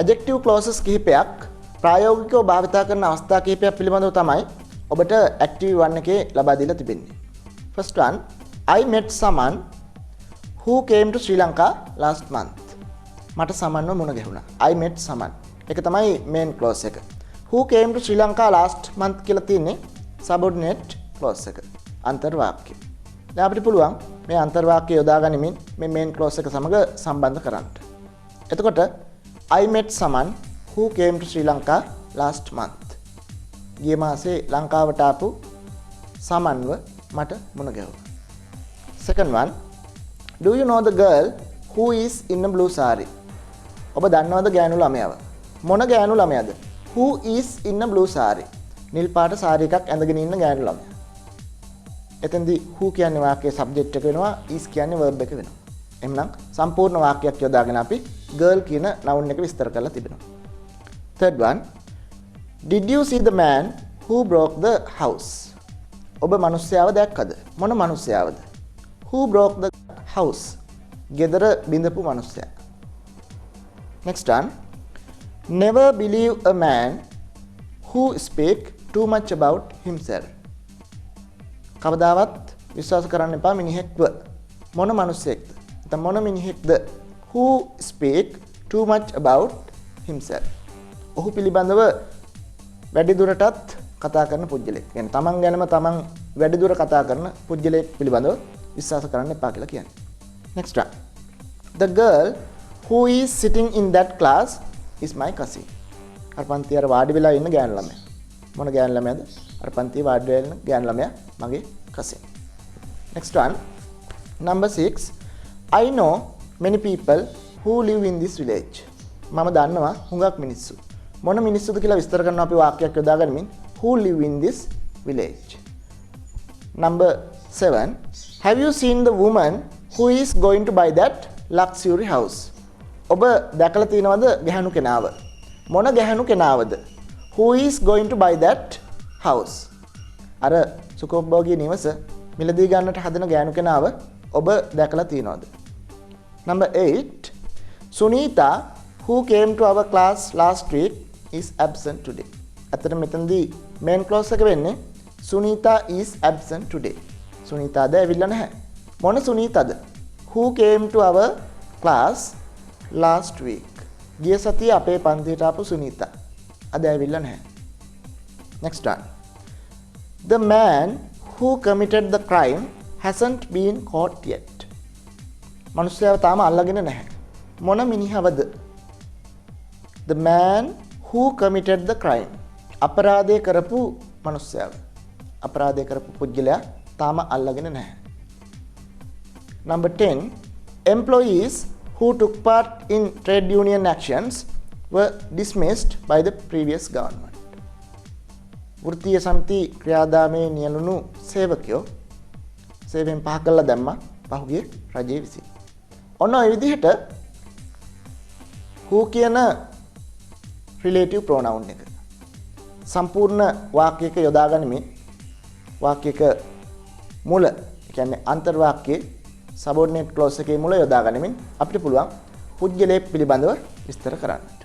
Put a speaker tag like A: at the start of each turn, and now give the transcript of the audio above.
A: Adjective clauses කිහිපයක් ප්‍රායෝගිකව භාවිත කරන අවස්ථා කිහිපයක් පිළිබඳව තමයි ඔබට active 1 එකේ ලබා දීලා තිබෙන්නේ. First one, I met someone who came to Sri Lanka last month. මට සමන්ව මුණ ගැහුණා. I met someone. ඒක තමයි main clause එක. Who came to Sri Lanka last month කියලා තියෙන්නේ subordinate clause එක. අන්තර් වාක්‍ය. දැන් අපිට පුළුවන් මේ අන්තර් වාක්‍ය යොදා ගනිමින් මේ main clause එක සමග සම්බන්ධ කරන්න. එතකොට I met someone who came to Sri Lanka last month. ගිය මාසේ ලංකාවට ආපු සමන්ව මට මුණ ගැහුවා. Second one, do you know the girl who is in a blue saree? ඔබ දන්නවද ගෑනු ළමයව? මොන ගෑනු ළමයාද? Who is in a blue saree? නිල් පාට සාරි එකක් ඇඳගෙන ඉන්න ගෑනු ළමයා. එතෙන්දී who කියන්නේ වාක්‍යයේ subject එක වෙනවා, is කියන්නේ verb එක වෙනවා. එහෙනම් සම්පූර්ණ වාක්‍යයක් යොදාගෙන අපි girl කියන noun එක විස්තර කරලා තිබෙනවා. Third one, did you see the man who broke the house? ඔබ මිනිස්යාව දැක්කද? මොන මිනිස්යාවද? Who broke the house? ගෙදර බිඳපු මිනිස්යා. Next one, never believe a man who speak too much about himself. කවදාවත් විශ්වාස කරන්න එපා මිනිහෙක්ව. මොන මිනිසෙක්ද? නැත්නම් මොන මිනිහෙක්ද? Who speak too much about himself. ඔහු පිළිබඳව වැඩි දුරටත් කතා කරන පුජ්‍යලෙක්. يعني තමන් ගැනම තමන් වැඩි දුර කතා කරන පුජ්‍යලෙක් පිළිබඳව විශ්වාස කරන්න එපා කියලා කියන්නේ. Next one. The girl who is sitting in that class is my cousin. අර පන්තියේ අර වාඩි වෙලා ඉන්න ගෑනු ළමයා. මොන ගෑනු ළමයාද? අර පන්තියේ වාඩි වෙලා ඉන්න ගෑනු ළමයා මගේ cousin. Next one. Number 6. I know many people who live in this village. මම දන්නවා හුඟක් මිනිස්සු. මොන මිනිස්සුද කියලා විස්තර කරනවා අපි වාක්‍යයක් යොදාගනිමින් who live in this village. Number 7. Have you seen the woman who is going to buy that luxury house? ඔබ දැකලා තියෙනවද ගැහණු කෙනාව? මොන ගැහණු කෙනාවද? Who is going to buy that house? අර සුඛෝපභෝගී නිවස මිලදී ගන්නට හදන ගැහණු කෙනාව ඔබ දැකලා තියෙනවද? Number 8. Sunita who came to our class last week is absent today. අතන මෙතනදී main clause එක වෙන්නේ Sunita is absent today. Sunita ද ඇවිල්ලා නැහැ. මොන Sunitaද? Who came to our class last week. ගිය සතියේ අපේ පන්තියට ආපු Sunita. අද ඇවිල්ලා නැහැ. Next one. The man who committed the crime hasn't been caught yet. මනුස්සයව තාම අල්ලගෙන නැහැ. මොන මිනිහවද? The man who committed the crime. අපරාධය කරපු මනුස්සයව. අපරාධය කරපු පුද්ගලයා තාම අල්ලගෙන නැහැ. Number 10. Employees who took part in trade union actions were dismissed by the previous government. වෘත්තීය සමිති ක්‍රියාදාමයේ නියැලුණු සේවකයෝ සේවයෙන් පහ කළා දැම්මා පහුගිය රජයේ විසින්. ඔන්න ඔය විදිහට who කියන relative pronoun එක සම්පූර්ණ වාක්‍යයක යොදා ගනිමින් වාක්‍යයක මුල කියන්නේ අන්තර් වාක්‍යයේ subordinate clause එකේ මුල යොදා ගනිමින් අපිට පුළුවන් පුජ්‍යලයක් පිළිබඳව විස්තර කරන්නට.